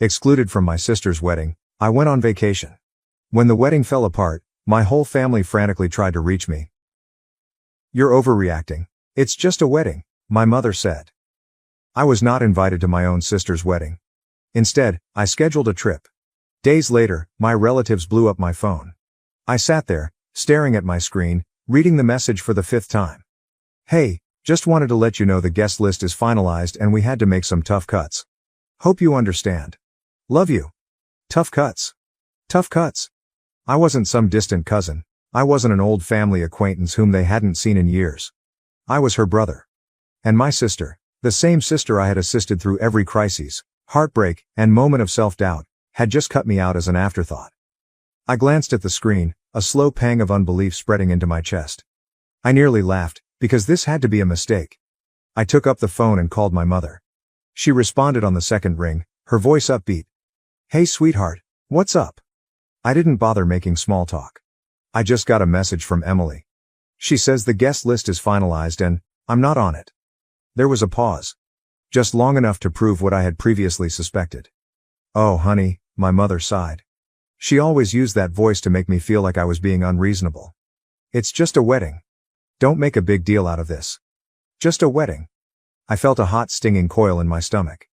Excluded from my sister's wedding, I went on vacation. When the wedding fell apart, my whole family frantically tried to reach me. "You're overreacting. It's just a wedding," my mother said. I was not invited to my own sister's wedding. Instead, I scheduled a trip. Days later, my relatives blew up my phone. I sat there, staring at my screen, reading the message for the 5th time. "Hey, just wanted to let you know the guest list is finalized and we had to make some tough cuts. Hope you understand. Love you." Tough cuts. Tough cuts. I wasn't some distant cousin. I wasn't an old family acquaintance whom they hadn't seen in years. I was her brother. And my sister, the same sister I had assisted through every crisis, heartbreak, and moment of self-doubt, had just cut me out as an afterthought. I glanced at the screen, a slow pang of unbelief spreading into my chest. I nearly laughed, because this had to be a mistake. I took up the phone and called my mother. She responded on the second ring, her voice upbeat. "Hey sweetheart, what's up?" I didn't bother making small talk. "I just got a message from Emily. She says the guest list is finalized and I'm not on it." There was a pause. Just long enough to prove what I had previously suspected. "Oh honey," my mother sighed. She always used that voice to make me feel like I was being unreasonable. "It's just a wedding. Don't make a big deal out of this. Just a wedding." I felt a hot stinging coil in my stomach.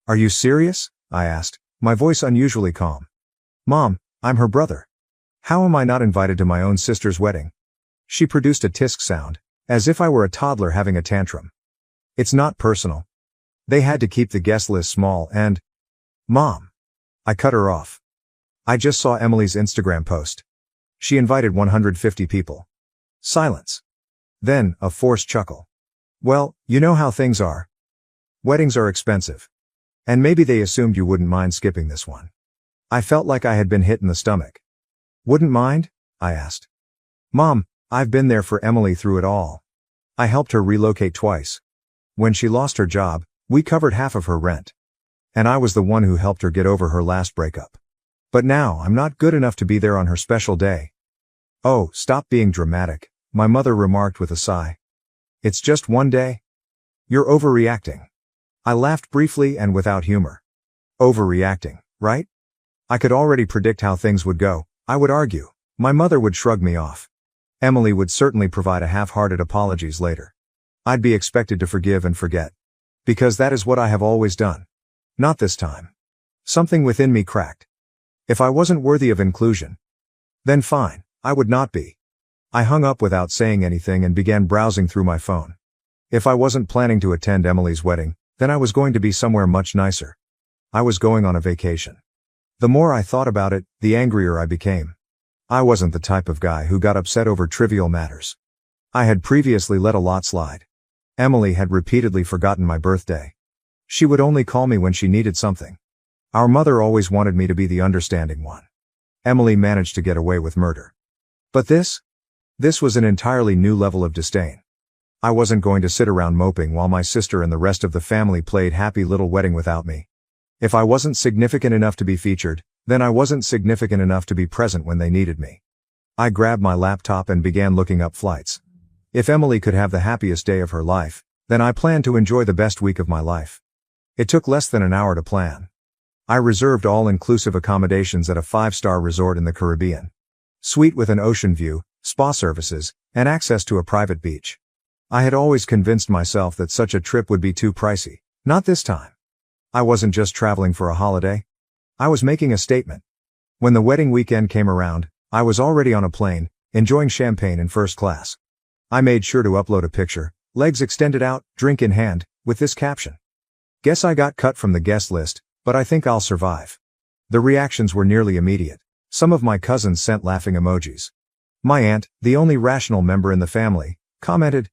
"Are you serious?" I asked, my voice unusually calm. "Mom, I'm her brother. How am I not invited to my own sister's wedding?" She produced a tisk sound, as if I were a toddler having a tantrum. "It's not personal. They had to keep the guest list small and—" "Mom." I cut her off. "I just saw Emily's Instagram post. She invited 150 people." Silence. Then, a forced chuckle. "Well, you know how things are. Weddings are expensive. And maybe they assumed you wouldn't mind skipping this one." I felt like I had been hit in the stomach. "Wouldn't mind?" I asked. "Mom, I've been there for Emily through it all. I helped her relocate twice. When she lost her job, we covered half of her rent. And I was the one who helped her get over her last breakup. But now I'm not good enough to be there on her special day." "Oh, stop being dramatic," my mother remarked with a sigh. "It's just one day. You're overreacting." I laughed briefly and without humor. Overreacting, right? I could already predict how things would go. I would argue. My mother would shrug me off. Emily would certainly provide a half-hearted apologies later. I'd be expected to forgive and forget. Because that is what I have always done. Not this time. Something within me cracked. If I wasn't worthy of inclusion, then fine, I would not be. I hung up without saying anything and began browsing through my phone. If I wasn't planning to attend Emily's wedding, then I was going to be somewhere much nicer. I was going on a vacation. The more I thought about it, the angrier I became. I wasn't the type of guy who got upset over trivial matters. I had previously let a lot slide. Emily had repeatedly forgotten my birthday. She would only call me when she needed something. Our mother always wanted me to be the understanding one. Emily managed to get away with murder. But this was an entirely new level of disdain. I wasn't going to sit around moping while my sister and the rest of the family played happy little wedding without me. If I wasn't significant enough to be featured, then I wasn't significant enough to be present when they needed me. I grabbed my laptop and began looking up flights. If Emily could have the happiest day of her life, then I planned to enjoy the best week of my life. It took less than an hour to plan. I reserved all-inclusive accommodations at a 5-star resort in the Caribbean. Suite with an ocean view, spa services, and access to a private beach. I had always convinced myself that such a trip would be too pricey. Not this time. I wasn't just traveling for a holiday. I was making a statement. When the wedding weekend came around, I was already on a plane, enjoying champagne in first class. I made sure to upload a picture, legs extended out, drink in hand, with this caption. "Guess I got cut from the guest list, but I think I'll survive." The reactions were nearly immediate. Some of my cousins sent laughing emojis. My aunt, the only rational member in the family, commented,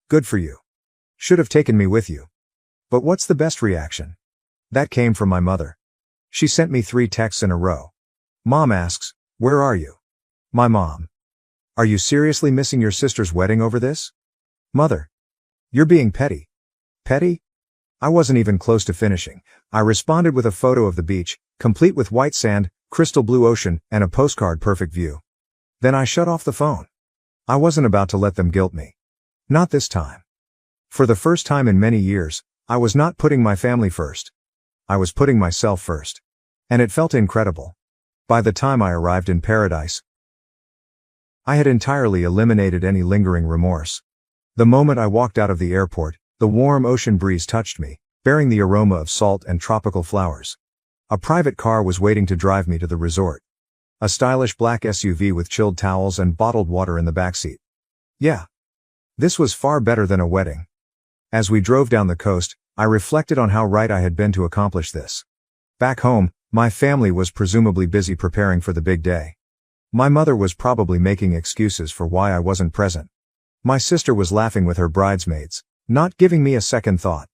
"Good for you. Should have taken me with you." But what's the best reaction? That came from my mother. She sent me 3 texts in a row. Mom asks, "Where are you?" My mom. "Are you seriously missing your sister's wedding over this?" Mother. "You're being petty." Petty? I wasn't even close to finishing. I responded with a photo of the beach, complete with white sand, crystal blue ocean, and a postcard perfect view. Then I shut off the phone. I wasn't about to let them guilt me. Not this time. For the first time in many years, I was not putting my family first. I was putting myself first. And it felt incredible. By the time I arrived in paradise, I had entirely eliminated any lingering remorse. The moment I walked out of the airport, the warm ocean breeze touched me, bearing the aroma of salt and tropical flowers. A private car was waiting to drive me to the resort. A stylish black SUV with chilled towels and bottled water in the backseat. Yeah. This was far better than a wedding. As we drove down the coast, I reflected on how right I had been to accomplish this. Back home, my family was presumably busy preparing for the big day. My mother was probably making excuses for why I wasn't present. My sister was laughing with her bridesmaids, not giving me a second thought.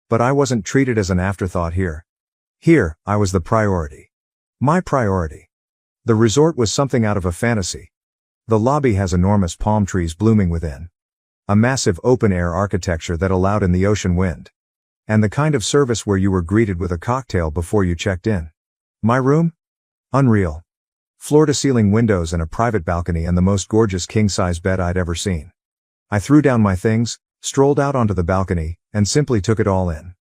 But I wasn't treated as an afterthought here. Here, I was the priority. My priority. The resort was something out of a fantasy. The lobby has enormous palm trees blooming within. A massive open-air architecture that allowed in the ocean wind. And the kind of service where you were greeted with a cocktail before you checked in. My room? Unreal. Floor-to-ceiling windows and a private balcony and the most gorgeous king-size bed I'd ever seen. I threw down my things, strolled out onto the balcony, and simply took it all in.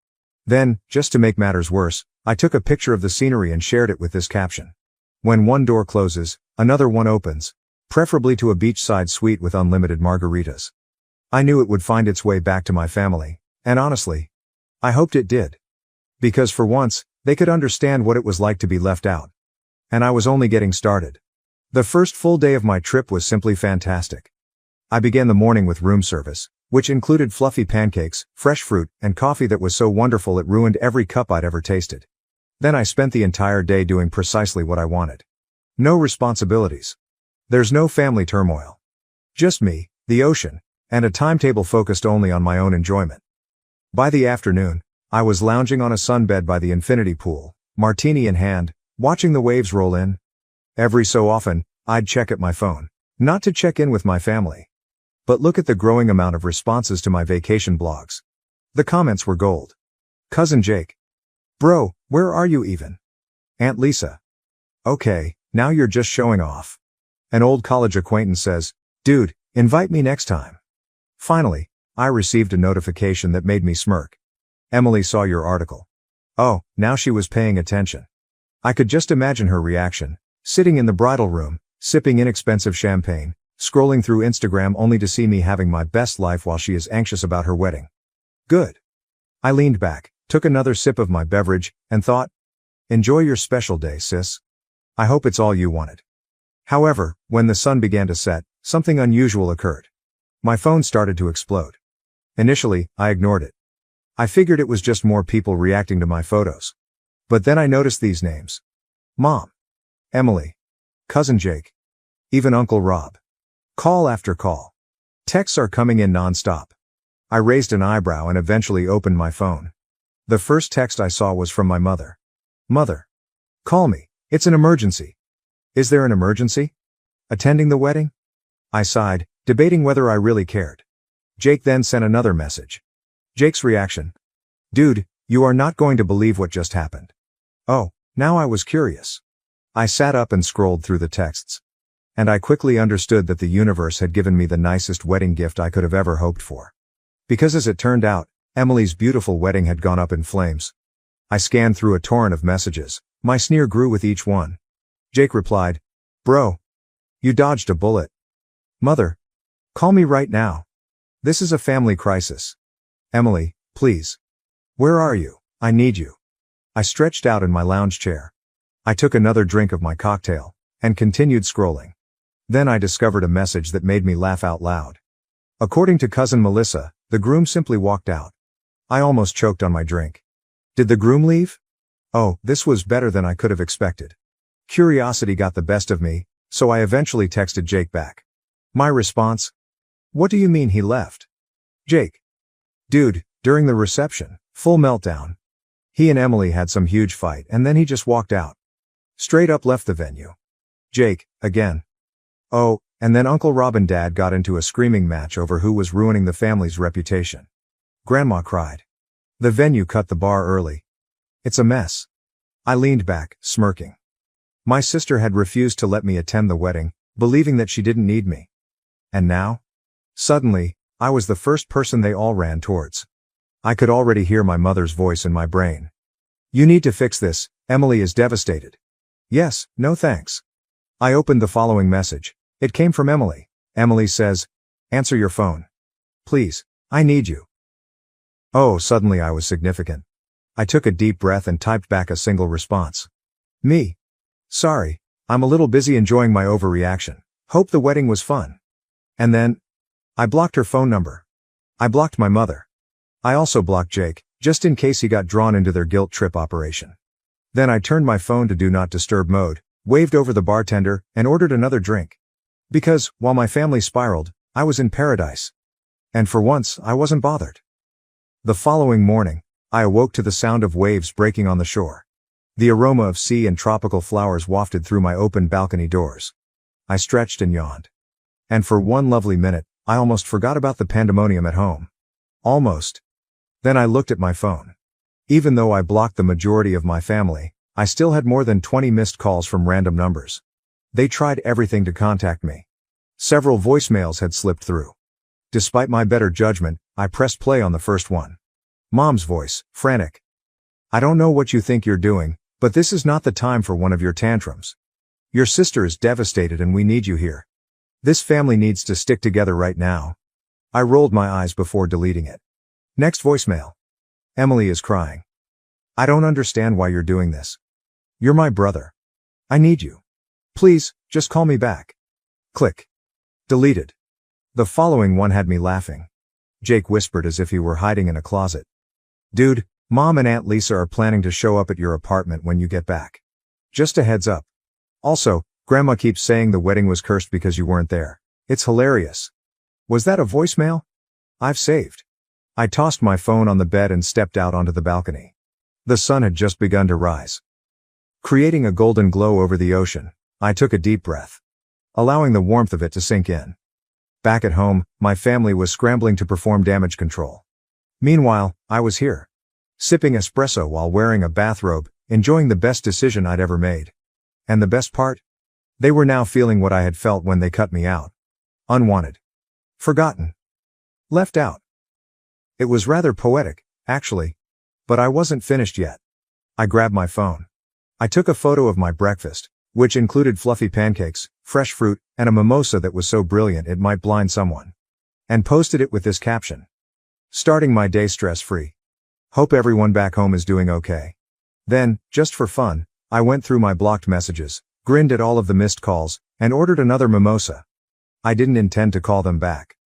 Then, just to make matters worse, I took a picture of the scenery and shared it with this caption. When one door closes, another one opens, preferably to a beachside suite with unlimited margaritas. I knew it would find its way back to my family, and honestly, I hoped it did. Because for once, they could understand what it was like to be left out. And I was only getting started. The first full day of my trip was simply fantastic. I began the morning with room service, which included fluffy pancakes, fresh fruit, and coffee that was so wonderful it ruined every cup I'd ever tasted. Then I spent the entire day doing precisely what I wanted. No responsibilities. There's no family turmoil. Just me, the ocean, and a timetable focused only on my own enjoyment. By the afternoon, I was lounging on a sunbed by the infinity pool, martini in hand, watching the waves roll in. Every so often, I'd check at my phone, not to check in with my family. But look at the growing amount of responses to my vacation blogs. The comments were gold. Cousin Jake. Bro, where are you even? Aunt Lisa. Okay, now you're just showing off. An old college acquaintance says, dude, invite me next time. Finally, I received a notification that made me smirk. Emily saw your article. Oh, now she was paying attention. I could just imagine her reaction, sitting in the bridal room, sipping inexpensive champagne, scrolling through Instagram only to see me having my best life while she is anxious about her wedding. Good. I leaned back, took another sip of my beverage, and thought, enjoy your special day, sis. I hope it's all you wanted. However, when the sun began to set, something unusual occurred. My phone started to explode. Initially, I ignored it. I figured it was just more people reacting to my photos. But then I noticed these names. Mom. Emily. Cousin Jake. Even Uncle Rob. Call after call. Texts are coming in non-stop. I raised an eyebrow and eventually opened my phone. The first text I saw was from my mother. Mother. Call me. It's an emergency. Is there an emergency? Attending the wedding? I sighed, debating whether I really cared. Jake then sent another message. Jake's reaction. Dude, you are not going to believe what just happened. Oh, now I was curious. I sat up and scrolled through the texts. And I quickly understood that the universe had given me the nicest wedding gift I could have ever hoped for. Because as it turned out, Emily's beautiful wedding had gone up in flames. I scanned through a torrent of messages. My sneer grew with each one. Jake replied, Bro. You dodged a bullet. Mother. Call me right now. This is a family crisis. Emily, please. Where are you? I need you. I stretched out in my lounge chair. I took another drink of my cocktail, and continued scrolling. Then I discovered a message that made me laugh out loud. According to cousin Melissa, the groom simply walked out. I almost choked on my drink. Did the groom leave? Oh, this was better than I could have expected. Curiosity got the best of me, so I eventually texted Jake back. My response? What do you mean he left? Jake. Dude, during the reception, full meltdown. He and Emily had some huge fight and then he just walked out. Straight up left the venue. Jake, again. Oh, and then Uncle Rob and Dad got into a screaming match over who was ruining the family's reputation. Grandma cried. The venue cut the bar early. It's a mess. I leaned back, smirking. My sister had refused to let me attend the wedding, believing that she didn't need me. And now? Suddenly, I was the first person they all ran towards. I could already hear my mother's voice in my brain. You need to fix this, Emily is devastated. Yes, no thanks. I opened the following message. It came from Emily. Emily says, answer your phone. Please, I need you. Oh, suddenly I was significant. I took a deep breath and typed back a single response. Me. Sorry, I'm a little busy enjoying my overreaction. Hope the wedding was fun. And then, I blocked her phone number. I blocked my mother. I also blocked Jake, just in case he got drawn into their guilt trip operation. Then I turned my phone to do not disturb mode, waved over the bartender, and ordered another drink. Because, while my family spiraled, I was in paradise. And for once, I wasn't bothered. The following morning, I awoke to the sound of waves breaking on the shore. The aroma of sea and tropical flowers wafted through my open balcony doors. I stretched and yawned. And for one lovely minute, I almost forgot about the pandemonium at home. Almost. Then I looked at my phone. Even though I blocked the majority of my family, I still had more than 20 missed calls from random numbers. They tried everything to contact me. Several voicemails had slipped through. Despite my better judgment, I pressed play on the first one. Mom's voice, frantic. I don't know what you think you're doing, but this is not the time for one of your tantrums. Your sister is devastated and we need you here. This family needs to stick together right now. I rolled my eyes before deleting it. Next voicemail. Emily is crying. I don't understand why you're doing this. You're my brother. I need you. Please, just call me back. Click. Deleted. The following one had me laughing. Jake whispered as if he were hiding in a closet. Dude, Mom and Aunt Lisa are planning to show up at your apartment when you get back. Just a heads up. Also, Grandma keeps saying the wedding was cursed because you weren't there. It's hilarious. Was that a voicemail? I've saved. I tossed my phone on the bed and stepped out onto the balcony. The sun had just begun to rise. Creating a golden glow over the ocean, I took a deep breath, allowing the warmth of it to sink in. Back at home, my family was scrambling to perform damage control. Meanwhile, I was here, sipping espresso while wearing a bathrobe, enjoying the best decision I'd ever made. And the best part? They were now feeling what I had felt when they cut me out. Unwanted. Forgotten. Left out. It was rather poetic, actually. But I wasn't finished yet. I grabbed my phone. I took a photo of my breakfast, which included fluffy pancakes, fresh fruit, and a mimosa that was so brilliant it might blind someone. And posted it with this caption. Starting my day stress-free. Hope everyone back home is doing okay. Then, just for fun, I went through my blocked messages, grinned at all of the missed calls, and ordered another mimosa. I didn't intend to call them back.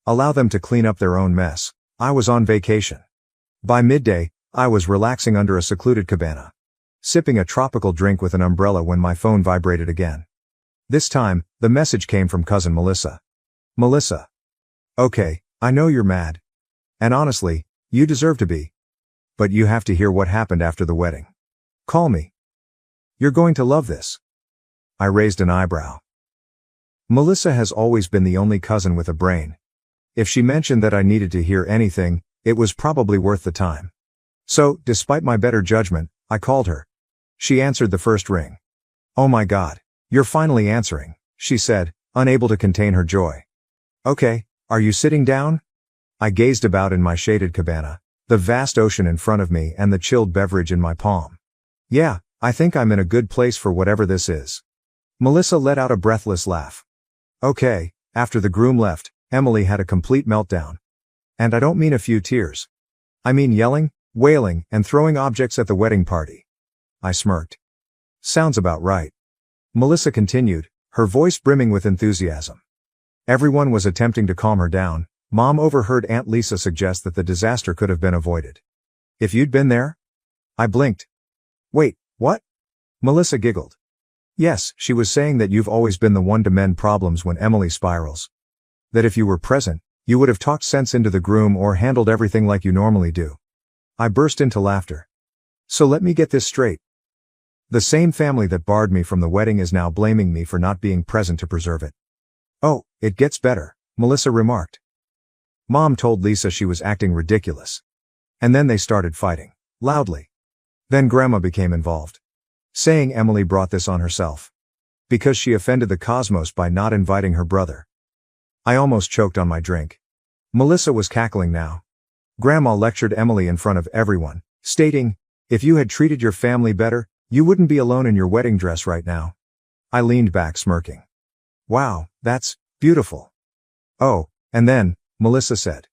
Allow them to clean up their own mess. I was on vacation. By midday, I was relaxing under a secluded cabana, sipping a tropical drink with an umbrella when my phone vibrated again. This time, the message came from cousin Melissa. Melissa. Okay, I know you're mad. And honestly, you deserve to be. But you have to hear what happened after the wedding. Call me. You're going to love this. I raised an eyebrow. Melissa has always been the only cousin with a brain. If she mentioned that I needed to hear anything, it was probably worth the time. So, despite my better judgment, I called her. She answered the first ring. Oh my God, you're finally answering, she said, unable to contain her joy. Okay, are you sitting down? I gazed about in my shaded cabana, the vast ocean in front of me and the chilled beverage in my palm. Yeah, I think I'm in a good place for whatever this is. Melissa let out a breathless laugh. Okay, after the groom left, Emily had a complete meltdown. And I don't mean a few tears. I mean yelling, wailing, and throwing objects at the wedding party. I smirked. Sounds about right. Melissa continued, her voice brimming with enthusiasm. Everyone was attempting to calm her down. Mom overheard Aunt Lisa suggest that the disaster could have been avoided. If you'd been there? I blinked. Wait, what? Melissa giggled. Yes, she was saying that you've always been the one to mend problems when Emily spirals. That if you were present, you would have talked sense into the groom or handled everything like you normally do. I burst into laughter. So let me get this straight. The same family that barred me from the wedding is now blaming me for not being present to preserve it. Oh, it gets better, Melissa remarked. Mom told Lisa she was acting ridiculous. And then they started fighting, loudly. Then Grandma became involved, saying Emily brought this on herself, because she offended the cosmos by not inviting her brother. I almost choked on my drink. Melissa was cackling now. Grandma lectured Emily in front of everyone, stating, If you had treated your family better, you wouldn't be alone in your wedding dress right now. I leaned back smirking. Wow, that's beautiful. Oh, and then, Melissa said.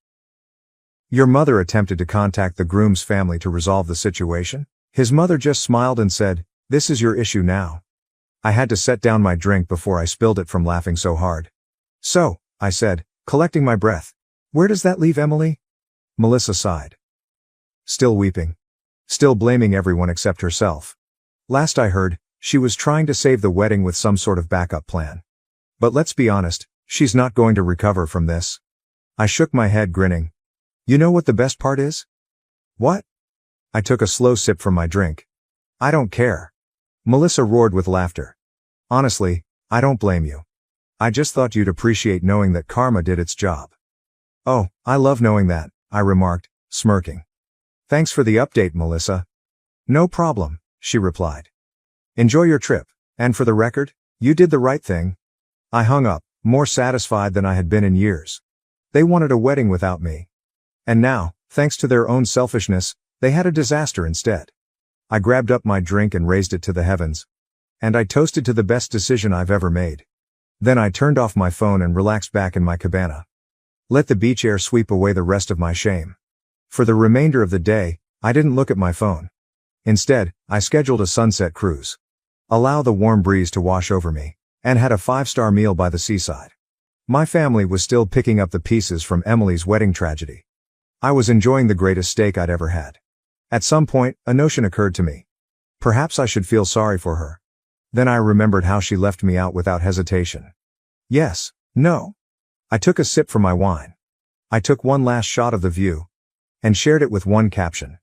Your mother attempted to contact the groom's family to resolve the situation? His mother just smiled and said, this is your issue now. I had to set down my drink before I spilled it from laughing so hard. So, I said, collecting my breath. Where does that leave Emily? Melissa sighed. Still weeping. Still blaming everyone except herself. Last I heard, she was trying to save the wedding with some sort of backup plan. But let's be honest, she's not going to recover from this. I shook my head grinning. You know what the best part is? What? I took a slow sip from my drink. I don't care. Melissa roared with laughter. Honestly, I don't blame you. I just thought you'd appreciate knowing that karma did its job. Oh, I love knowing that, I remarked, smirking. Thanks for the update, Melissa. No problem, she replied. Enjoy your trip, and for the record, you did the right thing. I hung up, more satisfied than I had been in years. They wanted a wedding without me. And now, thanks to their own selfishness, they had a disaster instead. I grabbed up my drink and raised it to the heavens. And I toasted to the best decision I've ever made. Then I turned off my phone and relaxed back in my cabana. Let the beach air sweep away the rest of my shame. For the remainder of the day, I didn't look at my phone. Instead, I scheduled a sunset cruise. Allow the warm breeze to wash over me, and had a 5-star meal by the seaside. My family was still picking up the pieces from Emily's wedding tragedy. I was enjoying the greatest steak I'd ever had. At some point, a notion occurred to me. Perhaps I should feel sorry for her. Then I remembered how she left me out without hesitation. Yes, no. I took a sip from my wine. I took one last shot of the view. And shared it with one caption.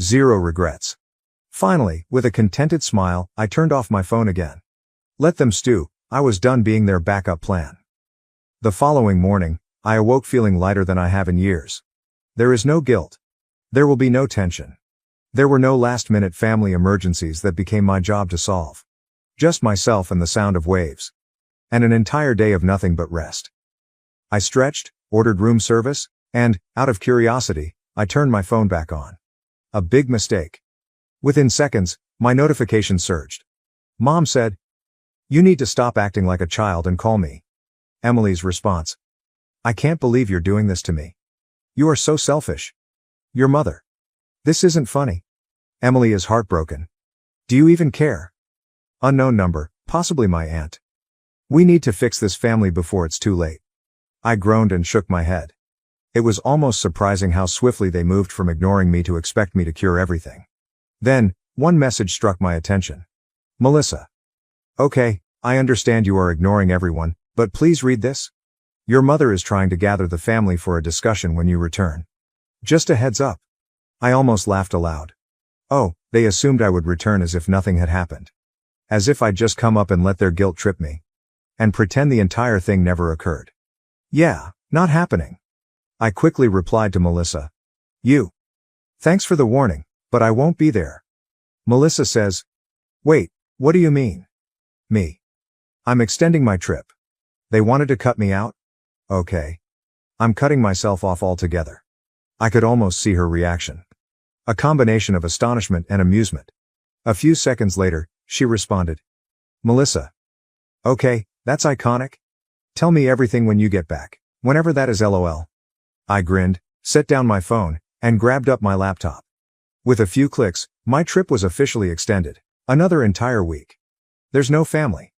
0 regrets. Finally, with a contented smile, I turned off my phone again. Let them stew, I was done being their backup plan. The following morning, I awoke feeling lighter than I have in years. There is no guilt. There will be no tension. There were no last-minute family emergencies that became my job to solve. Just myself and the sound of waves. And an entire day of nothing but rest. I stretched, ordered room service, and, out of curiosity, I turned my phone back on. A big mistake. Within seconds, my notification surged. Mom said, "You need to stop acting like a child and call me." Emily's response. "I can't believe you're doing this to me. You are so selfish. Your mother. This isn't funny." Emily is heartbroken. "Do you even care?" Unknown number, possibly my aunt. "We need to fix this family before it's too late." I groaned and shook my head. It was almost surprising how swiftly they moved from ignoring me to expect me to cure everything. Then, one message struck my attention. "Melissa. Okay, I understand you are ignoring everyone, but please read this. Your mother is trying to gather the family for a discussion when you return. Just a heads up." I almost laughed aloud. Oh, they assumed I would return as if nothing had happened. As if I'd just come up and let their guilt trip me. And pretend the entire thing never occurred. Yeah, not happening. I quickly replied to Melissa. Thanks for the warning, but I won't be there. Melissa says. Wait, what do you mean? Me. I'm extending my trip. They wanted to cut me out? Okay. I'm cutting myself off altogether. I could almost see her reaction. A combination of astonishment and amusement. A few seconds later, she responded. Melissa. Okay, that's iconic. Tell me everything when you get back, whenever that is LOL. I grinned, set down my phone, and grabbed up my laptop. With a few clicks, my trip was officially extended. Another entire week. There's no family.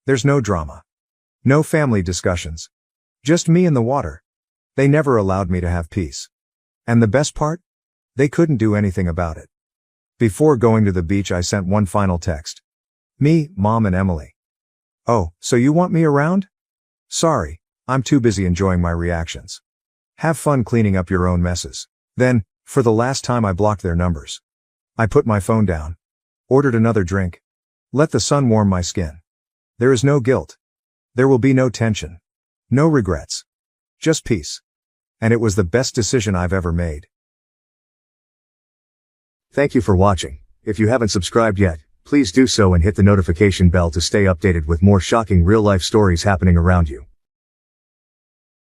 There's no drama. No family discussions. Just me and the water. They never allowed me to have peace. And the best part? They couldn't do anything about it. Before going to the beach, I sent one final text. Me, Mom, and Emily. Oh, so you want me around? Sorry, I'm too busy enjoying my reactions. Have fun cleaning up your own messes. Then, for the last time, I blocked their numbers. I put my phone down. Ordered another drink. Let the sun warm my skin. There is no guilt. There will be no tension. No regrets. Just peace. And it was the best decision I've ever made. Thank you for watching. If you haven't subscribed yet, please do so and hit the notification bell to stay updated with more shocking real-life stories happening around you.